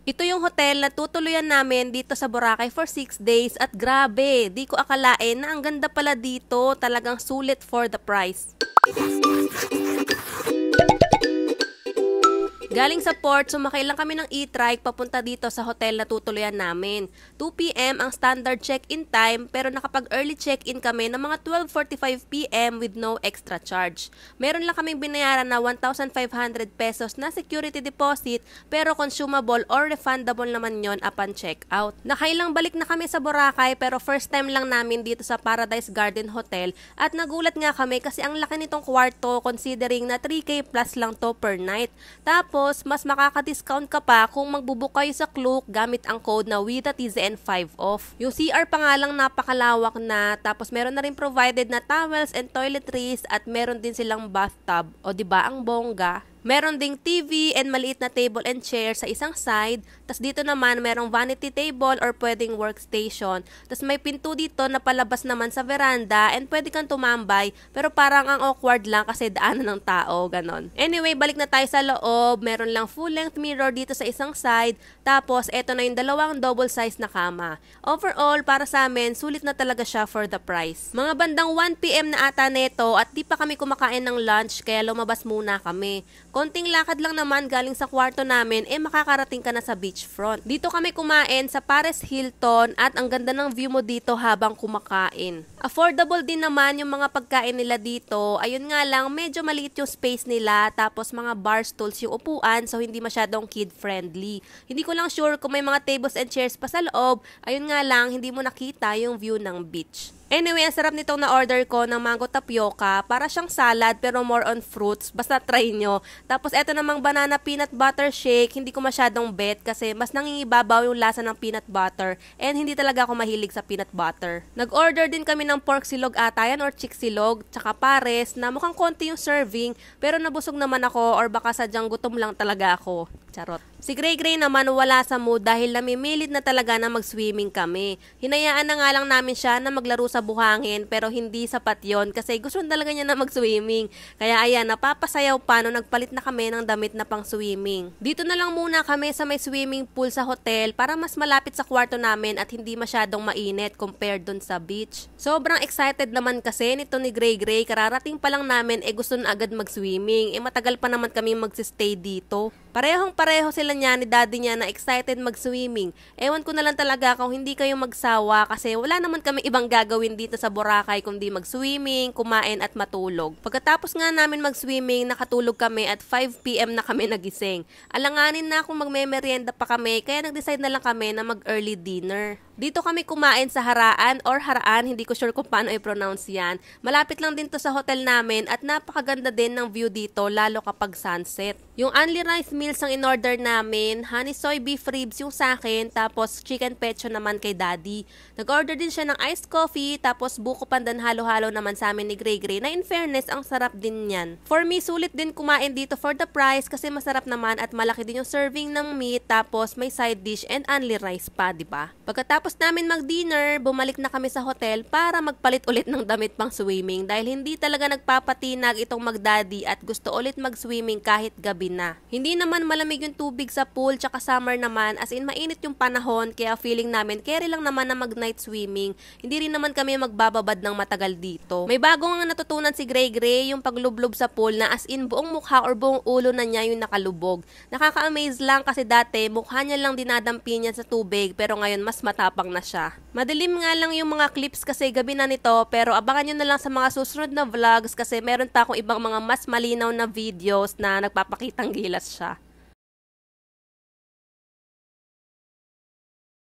Ito yung hotel na tutuluyan namin dito sa Boracay for 6 days at grabe, di ko akalain na ang ganda pala dito, talagang sulit for the price. Galing sa port, sumakay lang kami ng e-trike papunta dito sa hotel na tutuluyan namin. 2 p.m. ang standard check-in time pero nakapag-early check-in kami ng mga 12:45 p.m. with no extra charge. Meron lang kaming binayaran na 1,500 pesos na security deposit pero consumable or refundable naman yon upon check-out. Nakailang balik na kami sa Boracay pero first time lang namin dito sa Paradise Garden Hotel at nagulat nga kami kasi ang laki nitong kwarto considering na 3K plus lang to per night. Tapos, mas makaka-discount ka pa kung magbubook kayo sa Klook gamit ang code na WITATZN5 off. Yung CR pa nga lang napakalawak na, tapos meron na rin provided na towels and toiletries at meron din silang bathtub. O diba ang bongga? Meron ding TV and maliit na table and chair sa isang side. Tapos dito naman merong vanity table or pwedeng workstation. Tapos may pinto dito na palabas naman sa veranda and pwede kang tumambay. Pero parang ang awkward lang kasi daanan ng tao, ganon. Anyway, balik na tayo sa loob. Meron lang full-length mirror dito sa isang side. Tapos eto na yung dalawang double size na kama. Overall, para sa amin, sulit na talaga siya for the price. Mga bandang 1 p.m. na ata neto at di pa kami kumakain ng lunch kaya lumabas muna kami. Konting lakad lang naman galing sa kwarto namin, makakarating ka na sa beachfront. Dito kami kumain sa Paris Hilton at ang ganda ng view mo dito habang kumakain. Affordable din naman yung mga pagkain nila dito. Ayun nga lang, medyo maliit yung space nila tapos mga bar stools yung upuan so hindi masyadong kid-friendly. Hindi ko lang sure kung may mga tables and chairs pa sa loob. Ayun nga lang, hindi mo nakita yung view ng beach. Anyway, ang sarap nitong na-order ko ng mango tapioca. Para siyang salad pero more on fruits. Basta try nyo. Tapos eto namang banana peanut butter shake. Hindi ko masyadong bet kasi mas nangingibabaw yung lasa ng peanut butter. And hindi talaga ako mahilig sa peanut butter. Nag-order din kami ng pork silog atayan or chick silog. Tsaka pares na mukhang konti yung serving. Pero nabusog naman ako or baka sadyang gutom lang talaga ako. Charot. Si Gray Gray naman wala sa mood dahil namimilit na talaga na mag-swimming kami. Hinayaan na nga lang namin siya na maglaro sa buhangin pero hindi sapat yon kasi gusto talaga niya na mag-swimming. Kaya ayan, napapasayaw pa no nagpalit na kami ng damit na pang swimming. Dito na lang muna kami sa may swimming pool sa hotel para mas malapit sa kwarto namin at hindi masyadong mainit compared dun sa beach. Sobrang excited naman kasi nito ni Gray Gray. Kararating pa lang namin gusto na agad mag-swimming. Matagal pa naman kami mag-stay dito. Parehong-pareho sila niya ni daddy niya na excited mag-swimming. Ewan ko na lang talaga kung hindi kayo magsawa kasi wala naman kami ibang gagawin dito sa Boracay kundi mag-swimming, kumain at matulog. Pagkatapos nga namin mag-swimming, nakatulog kami at 5 p.m. na kami nagising. Alanganin na kung magme-merienda pa kami kaya nag-decide na lang kami na mag-early dinner. Dito kami kumain sa Haraan or Haraan, hindi ko sure kung paano i-pronounce yan. Malapit lang din to sa hotel namin at napakaganda din ng view dito lalo kapag sunset. Yung only rice meals ang in-order namin, honey soy beef ribs yung sa akin, tapos chicken pecho naman kay daddy. Nag-order din siya ng iced coffee, tapos buko pandan halo-halo naman sa amin ni Gray Gray na in fairness ang sarap din yan. For me, sulit din kumain dito for the price kasi masarap naman at malaki din yung serving ng meat, tapos may side dish and only rice pa, diba? Pagkatapos namin mag-dinner, bumalik na kami sa hotel para magpalit ulit ng damit pang swimming dahil hindi talaga nagpapatinag itong mag-daddy at gusto ulit mag-swimming kahit gabi na. Hindi naman malamig yung tubig sa pool tsaka summer naman as in mainit yung panahon kaya feeling namin carry lang naman na mag-night swimming. Hindi rin naman kami magbababad ng matagal dito. May bago nga natutunan si Gray Gray yung paglublob sa pool na as in buong mukha or buong ulo na niya yung nakalubog. Nakaka-amaze lang kasi dati mukha niya lang dinadampi niya sa tubig pero ngayon mas matapang na siya. Madilim nga lang yung mga clips kasi gabi na nito pero abangan nyo na lang sa mga susunod na vlogs kasi meron pa akong ibang mga mas malinaw na videos na nagpapakitang gilas siya.